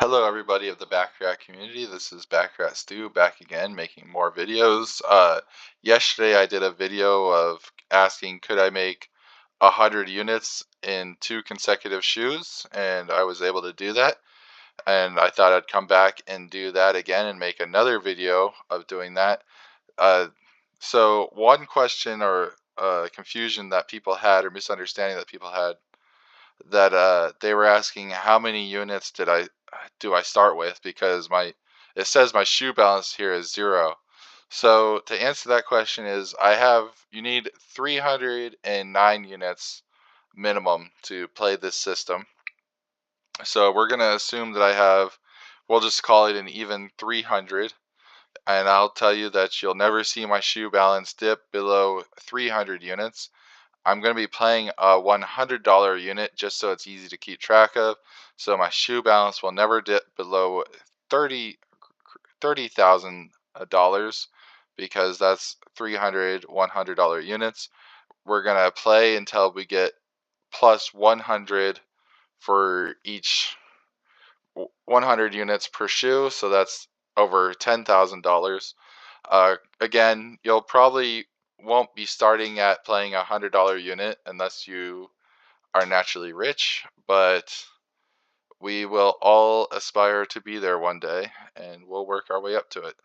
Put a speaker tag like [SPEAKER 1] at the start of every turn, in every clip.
[SPEAKER 1] Hello, everybody of the Backrat community. This is Backrat Stu back again, making more videos. Yesterday I did a video of asking could I make 100 units in 2 consecutive shoes, and I was able to do that. And I thought I'd come back and do that again and make another video of doing that. Uh, so one question or confusion that people had, or misunderstanding that people had, that they were asking how many units do I start with, because my it says my shoe balance here is 0. So to answer that question is you need 309 units minimum to play this system. So we're going to assume that we'll just call it an even 300, and I'll tell you that you'll never see my shoe balance dip below 300 units. I'm going to be playing a $100 unit just so it's easy to keep track of. So my shoe balance will never dip below $30,000 because that's 300 $100 units. We're going to play until we get plus 100 for each 100 units per shoe. So that's over $10,000. Again, you'll probably won't be starting at playing a $100 unit unless you are naturally rich, but we will all aspire to be there one day, and we'll work our way up to it.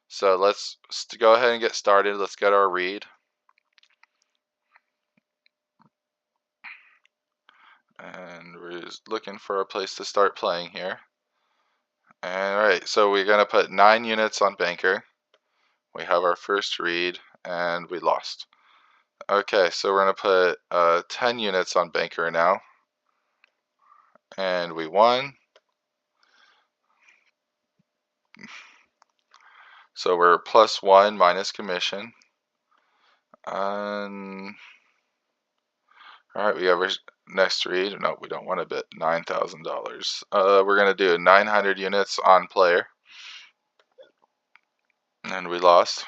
[SPEAKER 1] So let's go ahead and get started. Let's get our read. And we're just looking for a place to start playing here. Alright, so we're going to put 9 units on banker. We have our first read, and we lost. Okay, so we're going to put 10 units on banker now, and we won. So we're +1 minus commission. Alright, we have our next read. No, we don't want to bet $9,000. We're going to do 900 units on player, and we lost.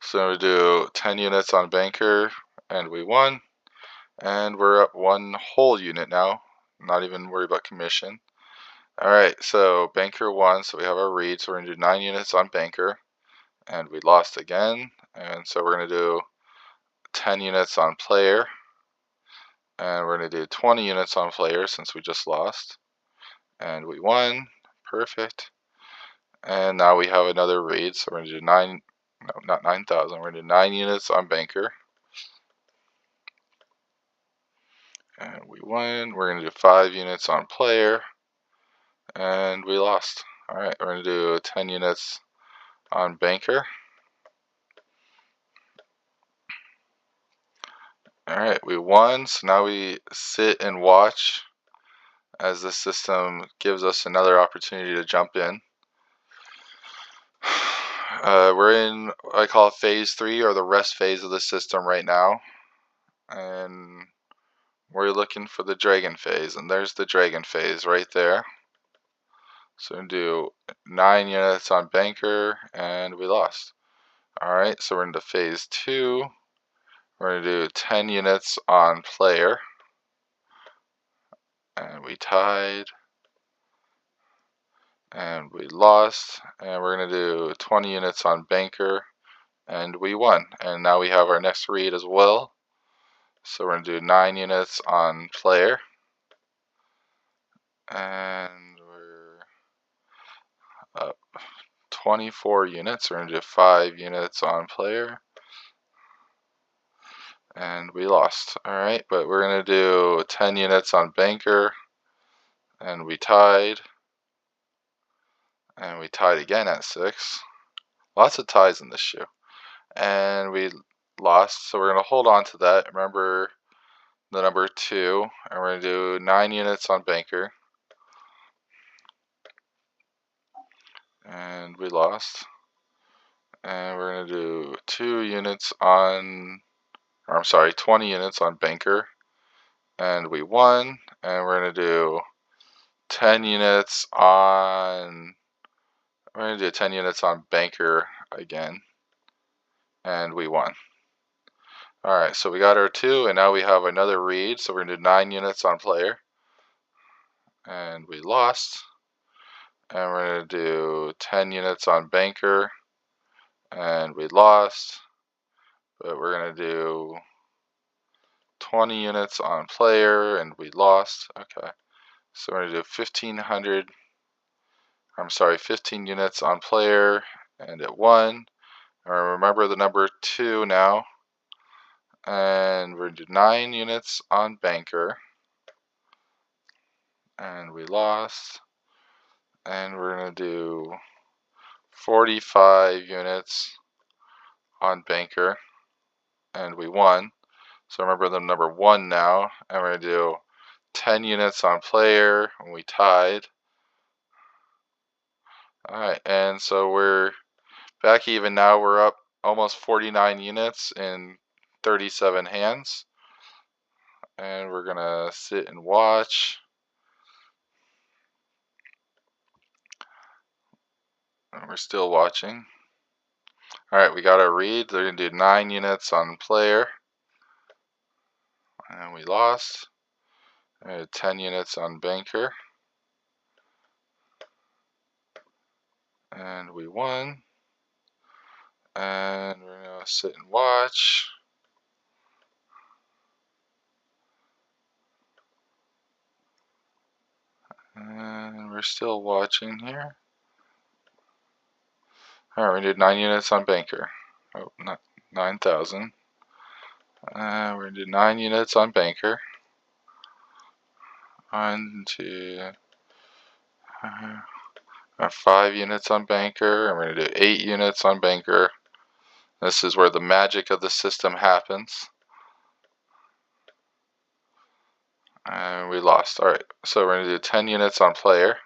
[SPEAKER 1] So we do 10 units on banker, and we won. And we're up 1 whole unit now. Not even worried about commission. Alright, so banker won, so we have our read. So we're going to do 9 units on banker, and we lost again. And so we're going to do 10 units on player, and we're going to do 20 units on player since we just lost, and we won. Perfect. And now we have another read, so we're going to do not 9,000, we're going to do 9 units on banker, and we won. We're going to do 5 units on player, and we lost. Alright, we're going to do 10 units on banker. Alright, we won, so now we sit and watch as the system gives us another opportunity to jump in. We're in what I call phase 3, or the rest phase of the system right now, and we're looking for the dragon phase, and there's the dragon phase right there. So we're going to do 9 units on banker, and we lost. Alright, so we're into phase 2. We're going to do 10 units on player, and we tied, and we lost. And we're going to do 20 units on banker, and we won. And now we have our next read as well. So we're going to do 9 units on player, and we're up 24 units. We're going to do 5 units on player, and we lost. Alright, but we're going to do 10 units on banker, and we tied, and we tied again at 6. Lots of ties in this shoe. And we lost, so we're going to hold on to that. Remember the number 2, and we're going to do 9 units on banker, and we lost. And we're going to do 20 units on banker, and we won. And we're going to do 10 units on banker again, and we won. Alright, so we got our 2, and now we have another read, so we're going to do 9 units on player, and we lost. And we're going to do 10 units on banker, and we lost. But we're going to do 20 units on player, and we lost. Okay, so we're going to do 1500. I'm sorry, 15 units on player, and it won. And remember the number 2 now. And we're going to do 9 units on banker, and we lost. And we're going to do 45 units on banker, and we won. So remember the number 1 now, and we're going to do 10 units on player, and we tied. Alright, and so we're back even now. We're up almost 49 units in 37 hands. And we're going to sit and watch. And we're still watching. Alright, we got our read. They're going to do 9 units on player, and we lost. 10 units on banker, and we won. And we're going to sit and watch. And we're still watching here. Alright, we did 9 units on banker. Oh, not 9,000. We're going to do 9 units on banker. 1, 2, 5 units on banker. And we're going to do 8 units on banker. This is where the magic of the system happens. And we lost. Alright, so we're going to do 10 units on player,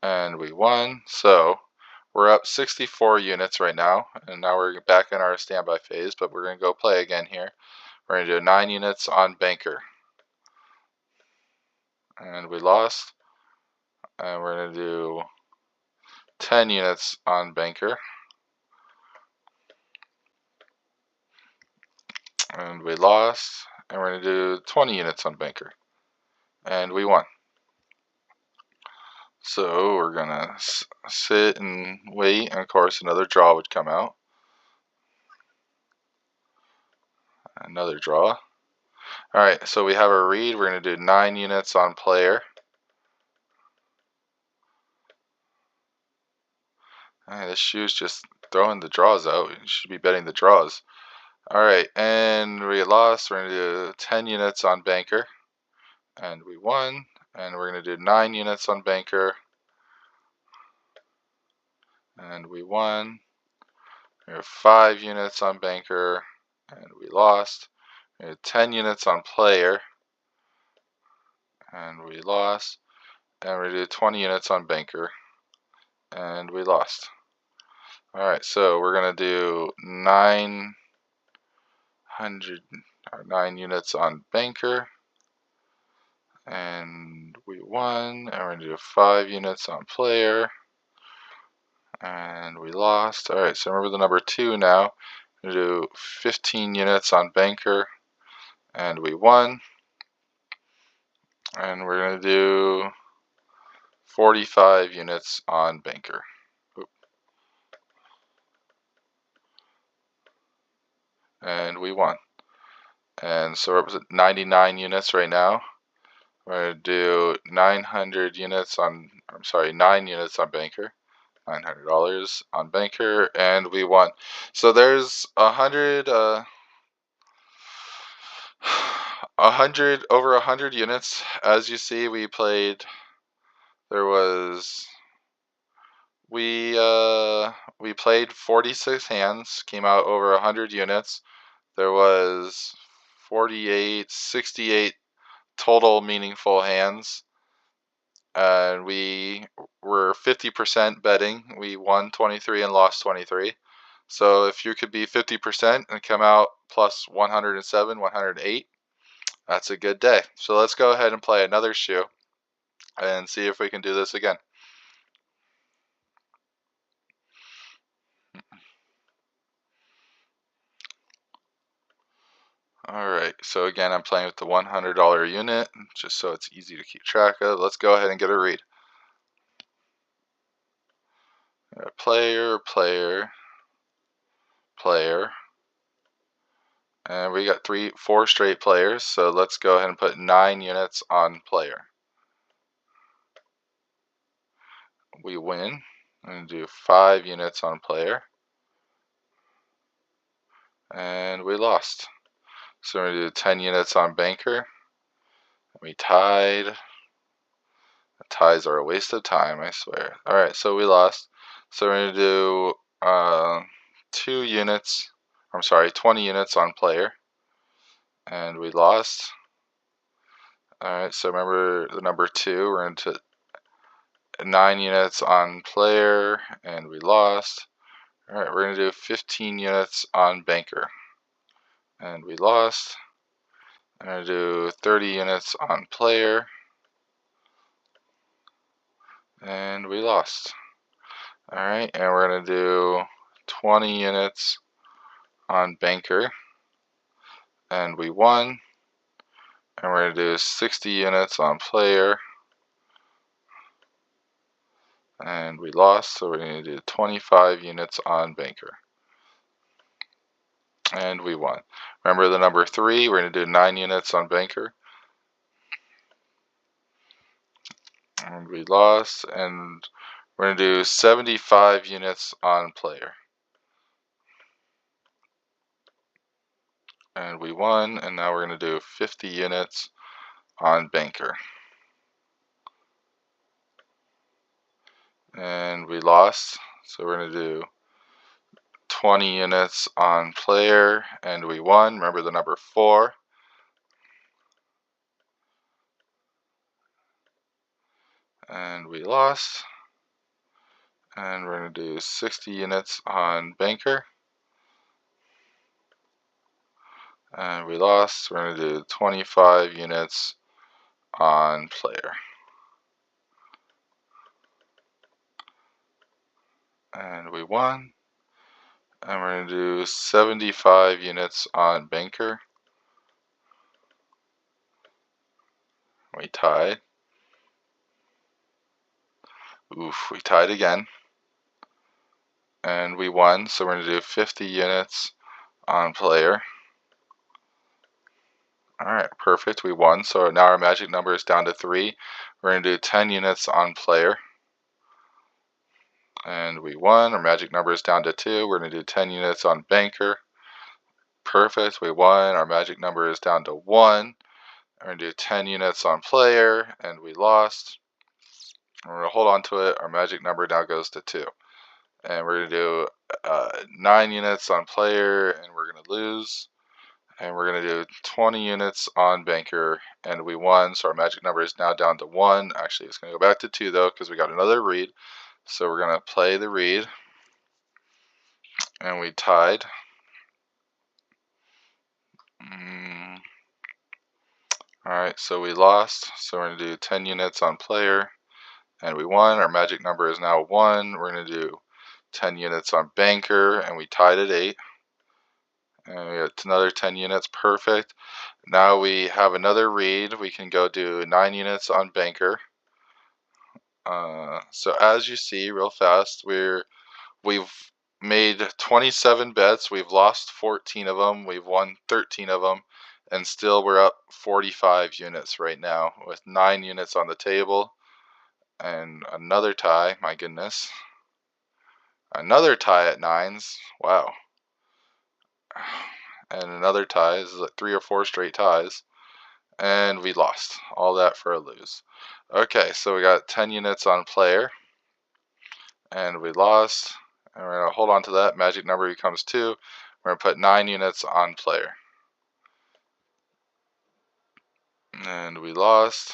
[SPEAKER 1] and we won. So we're up 64 units right now, and now we're back in our standby phase, but we're going to go play again here. We're going to do 9 units on banker, and we lost. And we're going to do 10 units on banker, and we lost. And we're going to do 20 units on banker, and we won. So we're going to sit and wait, and of course another draw would come out. Another draw. Alright, so we have a read. We're going to do 9 units on player. This shoe's just throwing the draws out. You should be betting the draws. Alright, and we lost. We're going to do 10 units on banker, and we won. And we're going to do 9 units on banker, and we won. We have 5 units on banker, and we lost. We have 10 units on player, and we lost. And we're going to do 20 units on banker, and we lost. Alright, so we're going to do 9 units on banker, and we won. And we're going to do 5 units on player, and we lost. Alright, so remember the number 2 now. We're going to do 15 units on banker, and we won. And we're going to do 45 units on banker. And we won. And so we're up to 99 units right now. We're going to do 900 units on, I'm sorry, 9 units on banker. $900 on banker, and we won. So there's 100, over 100 units. As you see, we played. There was we played 46 hands. Came out over 100 units. There was 68 total meaningful hands. And we were 50% betting. We won 23 and lost 23. So if you could be 50% and come out plus 107, 108, that's a good day. So let's go ahead and play another shoe and see if we can do this again. Alright, so again, I'm playing with the $100 unit, just so it's easy to keep track of. Let's go ahead and get a read. Player, player, player. And we got four straight players, so let's go ahead and put 9 units on player. We win. I'm going to do 5 units on player. And we lost. So we're going to do 10 units on banker. We tied. Ties are a waste of time, I swear. Alright, so we lost. So we're going to do 20 units on player. And we lost. Alright, so remember the number 2. We're into 9 units on player, and we lost. Alright, we're going to do 15 units on banker. And we lost. I'm going to do 30 units on player. And we lost. Alright, and we're going to do 20 units on banker. And we won. And we're going to do 60 units on player. And we lost, so we're going to do 25 units on banker. And we won. Remember the number 3, we're going to do 9 units on banker. And we lost, and we're going to do 75 units on player. And we won, and now we're going to do 50 units on banker. And we lost, so we're going to do 20 units on player, and we won. Remember the number 4. And we lost. And we're going to do 60 units on banker. And we lost. We're going to do 25 units on player. And we won. And we're going to do 75 units on banker. We tied. Oof, we tied again. And we won, so we're going to do 50 units on player. Alright, perfect, we won. So now our magic number is down to 3. We're going to do 10 units on player. And we won. Our magic number is down to 2. We're going to do 10 units on banker. Perfect, we won. Our magic number is down to 1. We're going to do 10 units on player, and we lost. And we're going to hold on to it. Our magic number now goes to 2. And we're going to do 9 units on player, and we're going to lose. And we're going to do 20 units on banker, and we won, so our magic number is now down to 1. Actually, it's going to go back to 2, though, because we got another read. So we're going to play the read, and we tied. Alright, so we lost, so we're going to do 10 units on player, and we won. Our magic number is now 1. We're going to do 10 units on banker, and we tied at 8. And we got another 10 units, perfect. Now we have another read. We can go do 9 units on banker. So as you see, real fast, we've made 27 bets. We've lost 14 of them. We've won 13 of them, and still we're up 45 units right now with 9 units on the table. And another tie, my goodness. Another tie at 9s. Wow. And another tie. This is like 3 or 4 straight ties. And we lost. All that for a lose. Okay, so we got 10 units on player. And we lost. And we're going to hold on to that. Magic number becomes 2. We're going to put 9 units on player. And we lost.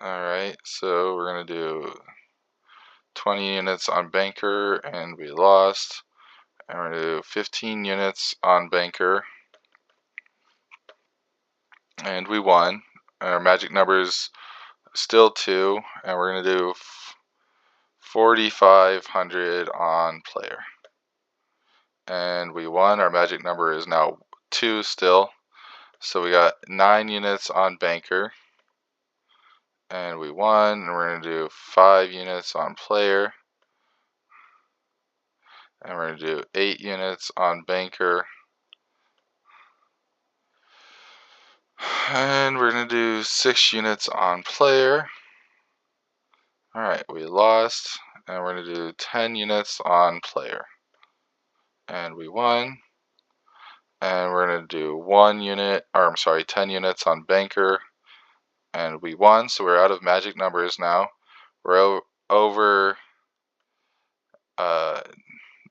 [SPEAKER 1] Alright, so we're going to do 20 units on banker, and we lost. And we're going to do 15 units on banker, and we won. And our magic number is still 2, and we're going to do 4,500 on player. And we won. Our magic number is now 2 still. So we got 9 units on banker. And we won. And we're going to do 5 units on player. And we're going to do 8 units on banker. And we're going to do 6 units on player. Alright, we lost. And we're going to do 10 units on player. And we won. And we're going to do 10 units on banker. And we won, so we're out of magic numbers now. We're over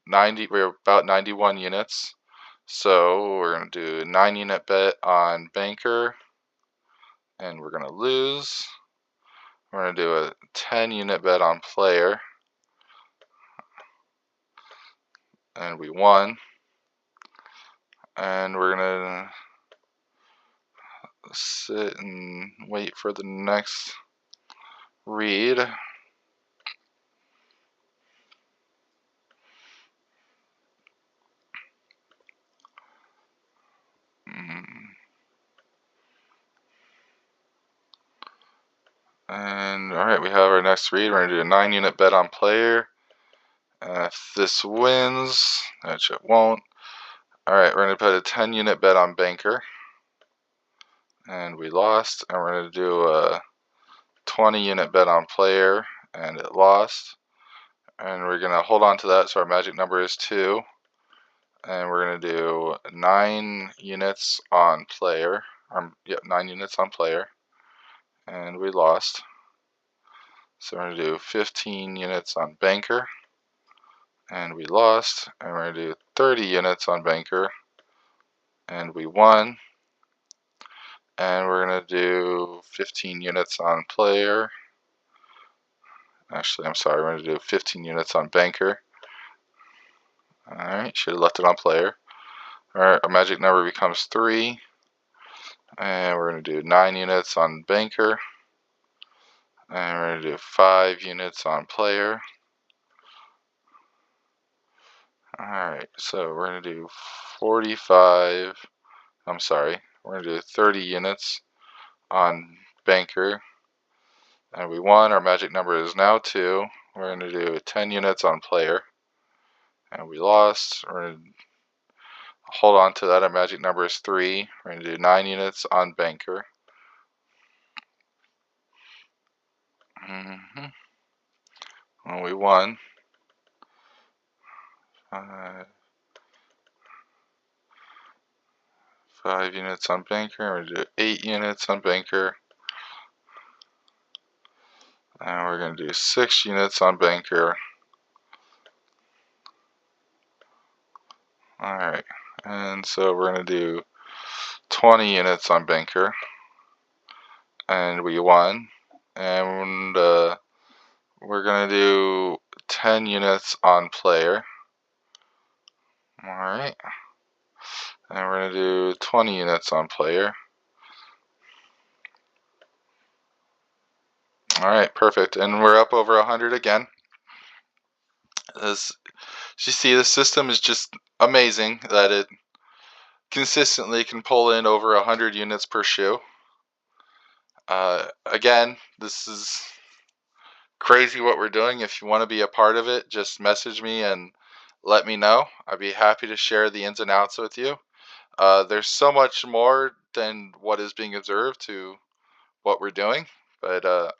[SPEAKER 1] 90, we're about 91 units. So we're going to do a 9 unit bet on banker. And we're going to lose. We're going to do a 10 unit bet on player. And we won. And we're going to sit and wait for the next read. And alright, we have our next read. We're going to do a 9 unit bet on player. And if this wins, which it won't, alright, we're going to put a 10 unit bet on banker. And we lost. And we're going to do a 20 unit bet on player. And it lost. And we're going to hold on to that, so our magic number is 2. And we're going to do 9 units on player. 9 units on player. And we lost. So we're going to do 15 units on banker. And we lost. And we're going to do 30 units on banker. And we won. And we're going to do 15 units on player. Actually, I'm sorry, we're going to do 15 units on banker. Alright, should have left it on player. Alright, our magic number becomes 3. And we're going to do 9 units on banker. And we're going to do 5 units on player. Alright, so we're going to do 45. I'm sorry, we're going to do 30 units on banker. And we won. Our magic number is now 2. We're going to do 10 units on player. And we lost. We're going to hold on to that. Our magic number is 3. We're going to do 9 units on banker. And we won. 5 units on banker. We're going to do 8 units on banker. And we're going to do 6 units on banker. Alright, and so we're going to do 20 units on banker. And we won. And we're going to do 10 units on player. Alright. And we're going to do 20 units on player. Alright, perfect. And we're up over 100 again. As you see, the system is just amazing that it consistently can pull in over 100 units per shoe. Again, this is crazy what we're doing. If you want to be a part of it, just message me and let me know. I'd be happy to share the ins and outs with you. There's so much more than what is being observed to what we're doing, but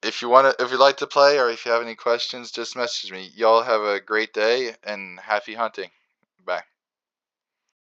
[SPEAKER 1] if you'd like to play, or if you have any questions, just message me. Y'all have a great day and happy hunting.